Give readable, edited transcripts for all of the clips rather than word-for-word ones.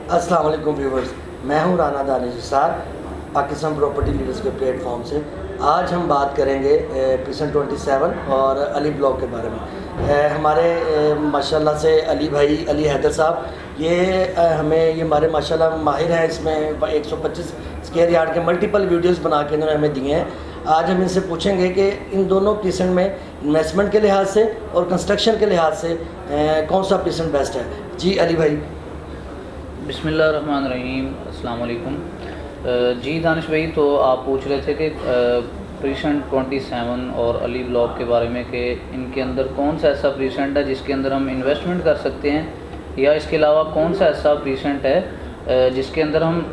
अस्सलाम वालेकुम व्यूवर्स, मैं हूं राना दानिश निसार, पाकिस्तान प्रॉपर्टी लीडर्स के प्लेटफॉर्म से। आज हम बात करेंगे प्रिसन 27 और अली ब्लॉक के बारे में। हमारे माशाल्लाह से अली भाई, अली हैदर साहब, हमें ये हमारे माशाल्लाह माहिर हैं इसमें। 125 स्क्वायर यार्ड के मल्टीपल वीडियोस बना के इन्होंने हमें दिए हैं। आज हम इनसे पूछेंगे कि इन दोनों प्रिसन में इन्वेस्टमेंट के लिहाज से और कंस्ट्रक्शन के लिहाज से कौन सा प्रिसन बेस्ट है। जी अली भाई। बिस्मिल्लाहिर्रहमानिर्रहीम, अस्सलाम वालेकुम। जी दानिश भाई, तो आप पूछ रहे थे कि प्रीसेंट 27 और अली ब्लॉक के बारे में कि इनके अंदर कौन सा ऐसा प्रीसेंट है जिसके अंदर हम इन्वेस्टमेंट कर सकते हैं, या इसके अलावा कौन सा ऐसा प्रीसेंट है जिसके अंदर हम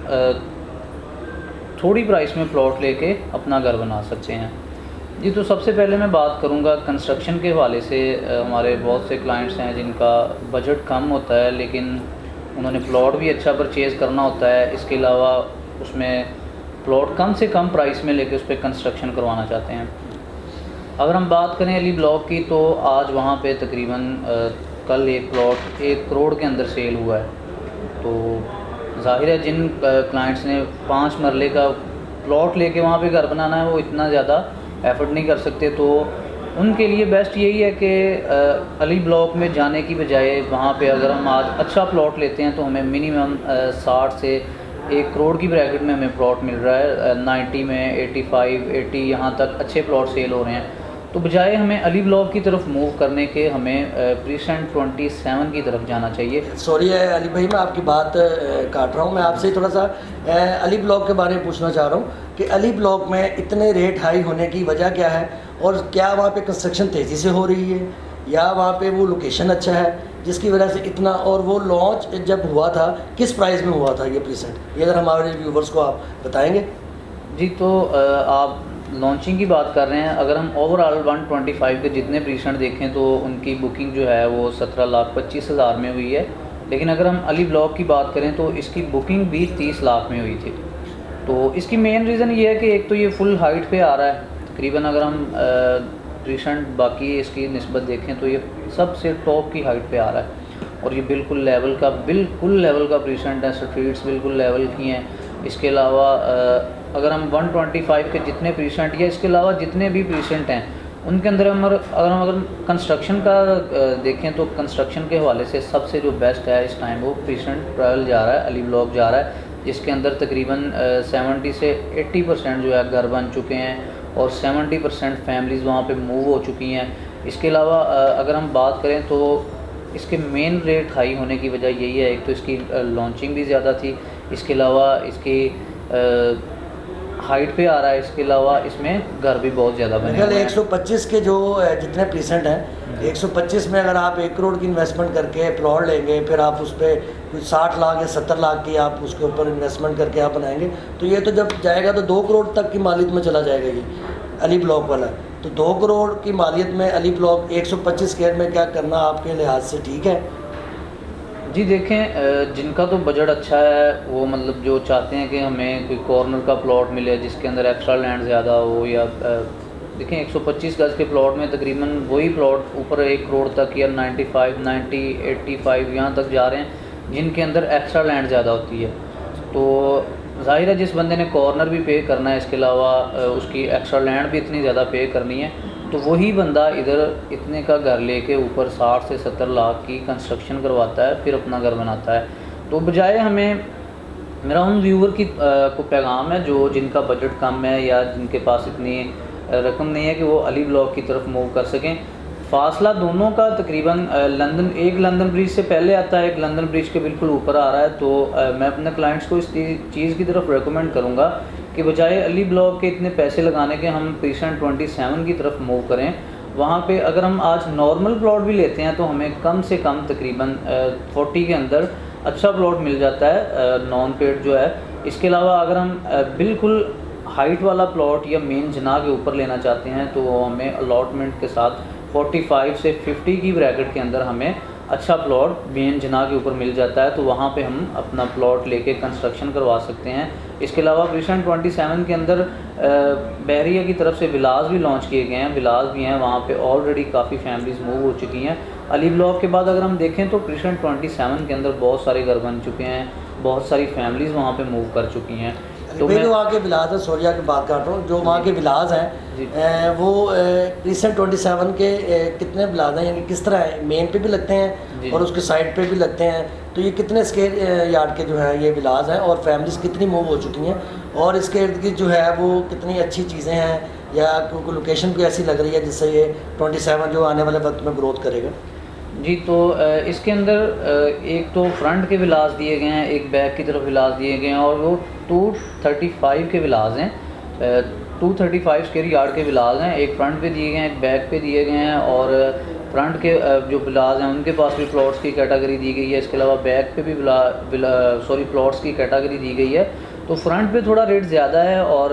थोड़ी प्राइस में प्लॉट लेके अपना घर बना सकते हैं। जी, तो सबसे पहले मैं बात करूंगा कंस्ट्रक्शन के हवाले से। हमारे बहुत से क्लाइंट्स हैं जिनका बजट कम होता है, लेकिन उन्होंने प्लॉट भी अच्छा परचेज़ करना होता है। इसके अलावा उसमें प्लॉट कम से कम प्राइस में लेके उस पर कंस्ट्रक्शन करवाना चाहते हैं। अगर हम बात करें अली ब्लॉक की, तो आज वहाँ पे तकरीबन कल एक प्लॉट 1 करोड़ के अंदर सेल हुआ है। तो ज़ाहिर है जिन क्लाइंट्स ने 5 मरले का प्लॉट लेके वहाँ पे घर बनाना है, वो इतना ज़्यादा एफर्ट नहीं कर सकते। तो उनके लिए बेस्ट यही है कि अली ब्लॉक में जाने की बजाय वहाँ पे अगर हम आज अच्छा प्लॉट लेते हैं तो हमें मिनिमम 60 से 1 करोड़ की ब्रैकेट में हमें प्लॉट मिल रहा है। 90 में 85, 80 यहाँ तक अच्छे प्लॉट सेल हो रहे हैं। तो बजाय हमें अली ब्लॉक की तरफ मूव करने के हमें प्रीसेंट 27 की तरफ जाना चाहिए। सॉरी अली भाई, मैं आपकी बात काट रहा हूँ। मैं आपसे थोड़ा सा अली ब्लॉक के बारे में पूछना चाह रहा हूँ कि अली ब्लॉक में इतने रेट हाई होने की वजह क्या है, और क्या वहाँ पे कंस्ट्रक्शन तेज़ी से हो रही है, या वहाँ पे वो लोकेशन अच्छा है जिसकी वजह से इतना, और वो लॉन्च जब हुआ था किस प्राइस में हुआ था ये प्रीसेंट, ये अगर हमारे व्यूवर्स को आप बताएँगे। जी, तो आप लॉन्चिंग की बात कर रहे हैं। अगर हम ओवरऑल 125 के जितने प्रीसेंट देखें तो उनकी बुकिंग जो है वो 17,25,000 में हुई है। लेकिन अगर हम अली ब्लॉक की बात करें तो इसकी बुकिंग भी 30 लाख में हुई थी। तो इसकी मेन रीज़न ये है कि एक तो ये फुल हाइट पे आ रहा है। तकरीबन अगर हम प्रीसेंट बाकी इसकी निस्बत देखें तो ये सबसे टॉप की हाइट पे आ रहा है, और ये बिल्कुल लेवल का प्रीसेंट है। स्ट्रीट्स बिल्कुल लेवल की हैं। इसके अलावा अगर हम 125 के जितने प्रीसेंट या इसके अलावा जितने भी प्रीसेंट हैं उनके अंदर अगर कंस्ट्रक्शन का देखें तो कंस्ट्रक्शन के हवाले से सबसे जो बेस्ट है इस टाइम वो प्रीसेंट ट्रायल जा रहा है, अली ब्लॉक जा रहा है, जिसके अंदर तकरीबन 70 से 80% जो है घर बन चुके हैं और 70% फैमिलीज़ वहाँ पे मूव हो चुकी हैं। इसके अलावा अगर हम बात करें तो इसके मेन रेट हाई होने की वजह यही है, एक तो इसकी लॉन्चिंग भी ज़्यादा थी, इसके अलावा इसकी हाइट पे आ रहा है, इसके अलावा इसमें घर भी बहुत ज़्यादा बने हुए हैं। 125 के जो जितने प्रीसेंट हैं, 125 में अगर आप 1 करोड़ की इन्वेस्टमेंट करके प्लॉट लेंगे, फिर आप उस पर कुछ 60 लाख या 70 लाख की आप उसके ऊपर इन्वेस्टमेंट करके आप बनाएंगे, तो ये तो जब जाएगा तो 2 करोड़ तक की मालियत में चला जाएगा ये अली ब्लॉक वाला। तो 2 करोड़ की मालियत में अली ब्लॉक 125 स्क्वायर में क्या करना आपके लिहाज से ठीक है? जी देखें, जिनका तो बजट अच्छा है वो मतलब जो चाहते हैं कि हमें कोई कॉर्नर का प्लॉट मिले जिसके अंदर एक्स्ट्रा लैंड ज़्यादा हो, या देखें 125 गज के प्लॉट में तकरीबन वही प्लॉट ऊपर 1 करोड़ तक या 95, 90, 85 यहाँ तक जा रहे हैं जिनके अंदर एक्स्ट्रा लैंड ज़्यादा होती है। तो ज़ाहिर है जिस बंदे ने कॉर्नर भी पे करना है, इसके अलावा उसकी एक्स्ट्रा लैंड भी इतनी ज़्यादा पे करनी है, तो वही बंदा इधर इतने का घर लेके ऊपर 60 से 70 लाख की कंस्ट्रक्शन करवाता है, फिर अपना घर बनाता है। तो बजाय हमें, मेरा उन व्यूवर की को पैगाम है जो जिनका बजट कम है या जिनके पास इतनी रकम नहीं है कि वो अली ब्लॉक की तरफ मूव कर सकें। फ़ासला दोनों का तकरीबन एक लंदन ब्रिज से पहले आता है, एक लंदन ब्रिज के बिल्कुल ऊपर आ रहा है। तो मैं अपने क्लाइंट्स को इस चीज़ की तरफ रेकमेंड करूँगा कि बजाय अली ब्लॉक के इतने पैसे लगाने के हम प्रीसेंट 27 की तरफ मूव करें। वहाँ पे अगर हम आज नॉर्मल प्लॉट भी लेते हैं तो हमें कम से कम तकरीबन 40 के अंदर अच्छा प्लॉट मिल जाता है, नॉन पेड जो है। इसके अलावा अगर हम बिल्कुल हाइट वाला प्लॉट या मेन जना के ऊपर लेना चाहते हैं तो हमें अलॉटमेंट के साथ 45 से 50 की ब्रैकेट के अंदर हमें अच्छा प्लॉट मेन जना के ऊपर मिल जाता है। तो वहाँ पे हम अपना प्लॉट लेके कंस्ट्रक्शन करवा सकते हैं। इसके अलावा प्रीसेंट 27 के अंदर बहरिया की तरफ से विलास भी लॉन्च किए गए हैं, विलास भी हैं, वहाँ पे ऑलरेडी काफ़ी फैमिलीज़ मूव हो चुकी हैं। अली ब्लॉक के बाद अगर हम देखें तो प्रिशन 27 के अंदर बहुत सारे घर बन चुके हैं, बहुत सारी फैमिलीज़ वहाँ पे मूव कर चुकी हैं। तो मैं जो वहाँ के विलास है, सोरिया की बात कर रहा हूँ, जो वहाँ के विलास हैं वो प्रिसन 27 के कितने विलास हैं, यानी किस तरह है, मेन पे भी लगते हैं और उसके साइड पे भी लगते हैं, तो ये कितने स्क्वायर यार्ड के जो है ये विलास हैं और फैमिलीज़ कितनी मूव हो चुकी हैं, और इसके इर्द गिर्द जो है वो कितनी अच्छी चीज़ें हैं, या कोई लोकेशन भी ऐसी लग रही है जिससे ये 27 जो आने वाले वक्त में ग्रोथ करेगा? जी, तो इसके अंदर एक तो फ्रंट के विलास दिए गए हैं, एक बैक की तरफ विलास दिए गए हैं, और वो 235 के विलास हैं, 235 स्क्वायर यार्ड के विलास हैं। एक फ्रंट पे दिए गए हैं, एक बैक पे दिए गए हैं, और फ्रंट के जो विलास हैं उनके पास भी प्लॉट्स की कैटेगरी दी गई है। इसके अलावा बैक पे भी प्लॉट्स की कैटेगरी दी गई है। तो फ्रंट पे थोड़ा रेट ज़्यादा है, और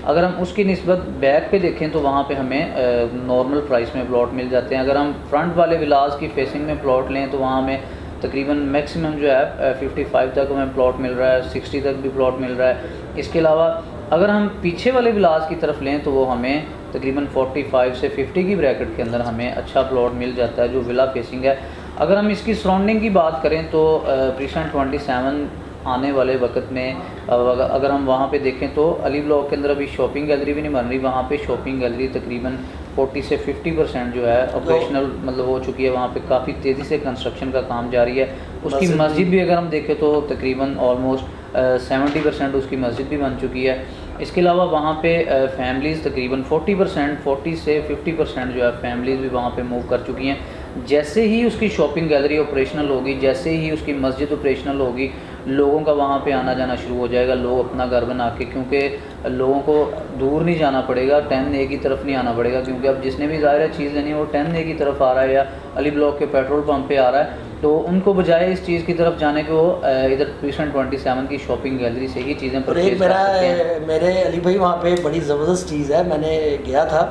अगर हम उसकी निस्बत बैक पे देखें तो वहाँ पे हमें नॉर्मल प्राइस में प्लॉट मिल जाते हैं। अगर हम फ्रंट वाले विलास की फेसिंग में प्लॉट लें तो वहाँ हमें तकरीबन मैक्सिमम जो है 55 तक हमें प्लॉट मिल रहा है, 60 तक भी प्लॉट मिल रहा है। इसके अलावा अगर हम पीछे वाले विलास की तरफ लें तो वो हमें तकरीबन 45 से 50 की ब्रैकेट के अंदर हमें अच्छा प्लॉट मिल जाता है जो विला फेसिंग है। अगर हम इसकी सराउंडिंग की बात करें तो प्रिशन 27 आने वाले वक्त में अगर हम वहाँ पे देखें तो अली ब्लॉक के अंदर अभी शॉपिंग गैलरी भी नहीं बन रही, वहाँ पे शॉपिंग गैलरी तकरीबन 40 से 50% जो है ऑपरेशनल मतलब हो चुकी है। वहाँ पे काफ़ी तेज़ी से कंस्ट्रक्शन का काम जारी है। उसकी मस्जिद भी अगर हम देखें तो तकरीबन ऑलमोस्ट 70% उसकी मस्जिद भी बन चुकी है। इसके अलावा वहाँ पे फैमिलीज़ तकरीबन 40 से 50% जो है फैमिलीज़ भी वहाँ पे मूव कर चुकी हैं। जैसे ही उसकी शॉपिंग गैलरी ऑपरेशनल होगी, जैसे ही उसकी मस्जिद ऑपरेशनल होगी, लोगों का वहाँ पे आना जाना शुरू हो जाएगा। लोग अपना घर बना के, क्योंकि लोगों को दूर नहीं जाना पड़ेगा, 10A की तरफ नहीं आना पड़ेगा, क्योंकि अब जिसने भी ज़ाहिर है चीज़ लेनी है वो 10A की तरफ आ रहा है या अली ब्लॉक के पेट्रोल पंप पे आ रहा है। तो उनको बजाय इस चीज़ की तरफ जाने के वो इधर प्रिशन 27 की शॉपिंग गैलरी से ही चीज़ें परचेज कर सकते हैं। मेरे अली भाई वहाँ पे बड़ी ज़बरदस्त चीज़ है, मैंने गया था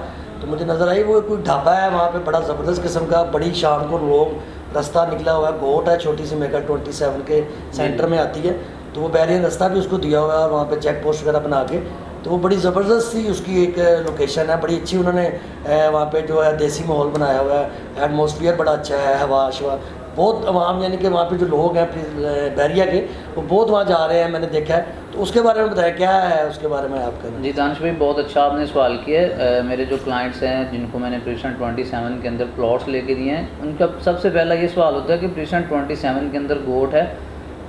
तो मुझे नज़र आई, वो कोई ढाबा है वहाँ पे बड़ा ज़बरदस्त किस्म का, बड़ी शाम को लोग रास्ता निकला हुआ है, गोट है छोटी सी मेकर 27 के सेंटर में आती है, तो वो बैरियर रास्ता भी उसको दिया हुआ है और वहाँ पे चेक पोस्ट वगैरह बना के, तो वो बड़ी ज़बरदस्त सी उसकी एक लोकेशन है, बड़ी अच्छी उन्होंने वहाँ पे जो है देसी माहौल बनाया हुआ है, एटमॉस्फेयर बड़ा अच्छा है, हवा शवा बहुत आवाम, यानी कि वहाँ पे जो लोग हैं बैरिया के वो बहुत वहाँ जा रहे हैं, मैंने देखा है। तो उसके बारे में बताया, क्या है उसके बारे में आपका? जी दानिश भाई, बहुत अच्छा आपने सवाल किया है। मेरे जो क्लाइंट्स हैं जिनको मैंने प्रिशन 27 के अंदर प्लॉट्स लेके दिए हैं, उनका सबसे पहला ये सवाल होता है कि प्रिशन 27 के अंदर गोट है,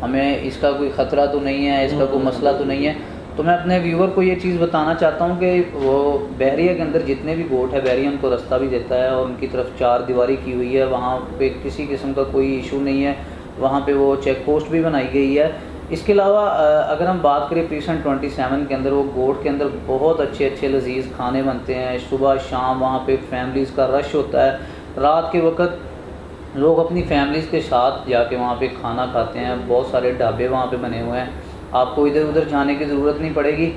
हमें इसका कोई ख़तरा तो नहीं है, इसका कोई मसला तो नहीं है। तो मैं अपने व्यूवर को ये चीज़ बताना चाहता हूँ कि वो बहरिया के अंदर जितने भी गोट है, बहरिया उनको रास्ता भी देता है और उनकी तरफ 4 दीवारी की हुई है, वहाँ पे किसी किस्म का कोई इशू नहीं है, वहाँ पे वो चेक पोस्ट भी बनाई गई है। इसके अलावा अगर हम बात करें प्रिशन 27 के अंदर, वो गोट के अंदर बहुत अच्छे अच्छे लजीज़ खाने बनते हैं, सुबह शाम वहाँ पे फैमिलीज़ का रश होता है, रात के वक्त लोग अपनी फैमिलीज़ के साथ जाके वहाँ पे खाना खाते हैं, बहुत सारे ढाबे वहाँ पे बने हुए हैं, आपको इधर उधर जाने की ज़रूरत नहीं पड़ेगी,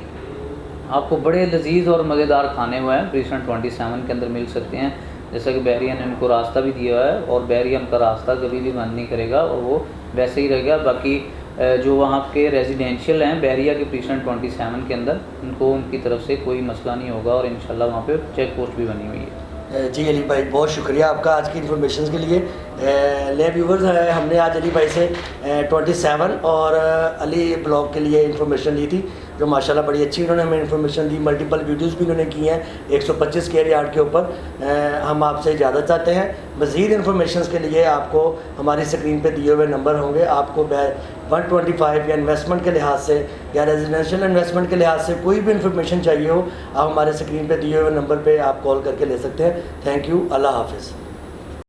आपको बड़े लजीज़ और मज़ेदार खाने हुए हैं प्रिशन 27 के अंदर मिल सकते हैं। जैसा कि बहरिया ने उनको रास्ता भी दिया है और बहरिया उनका रास्ता कभी भी बंद नहीं करेगा और वो वैसे ही रहेगा। बाकी जो वहाँ के रेजिडेंशियल हैं बहरिया के प्रिशन 27 के अंदर, उनको उनकी तरफ से कोई मसला नहीं होगा और इंशाल्लाह वहाँ पे चेक पोस्ट भी बनी हुई है। जी अली भाई, बहुत शुक्रिया आपका आज की इन्फॉर्मेशन के लिए। ले व्यूवर्स, हमने आज अली भाई से 27 और अली ब्लॉग के लिए इन्फॉर्मेशन ली थी, जो माशाल्लाह बड़ी अच्छी उन्होंने हमें इन्फॉर्मेशन दी। मल्टीपल वीडियोस भी उन्होंने की हैं 125 स्क्वायर यार्ड के ऊपर। हम आपसे इजाज़त चाहते हैं। मज़ीद इन्फॉर्मेशन के लिए आपको हमारी स्क्रीन पे दिए हुए नंबर होंगे, आपको 125 या इन्वेस्टमेंट के लिहाज से या रेजिडेंशियल इन्वेस्टमेंट के लिहाज से कोई भी इन्फॉर्मेशन चाहिए हो, आप हमारे स्क्रीन पे दिए हुए नंबर पे आप कॉल करके ले सकते हैं। थैंक यू, अल्लाह हाफ़िज़।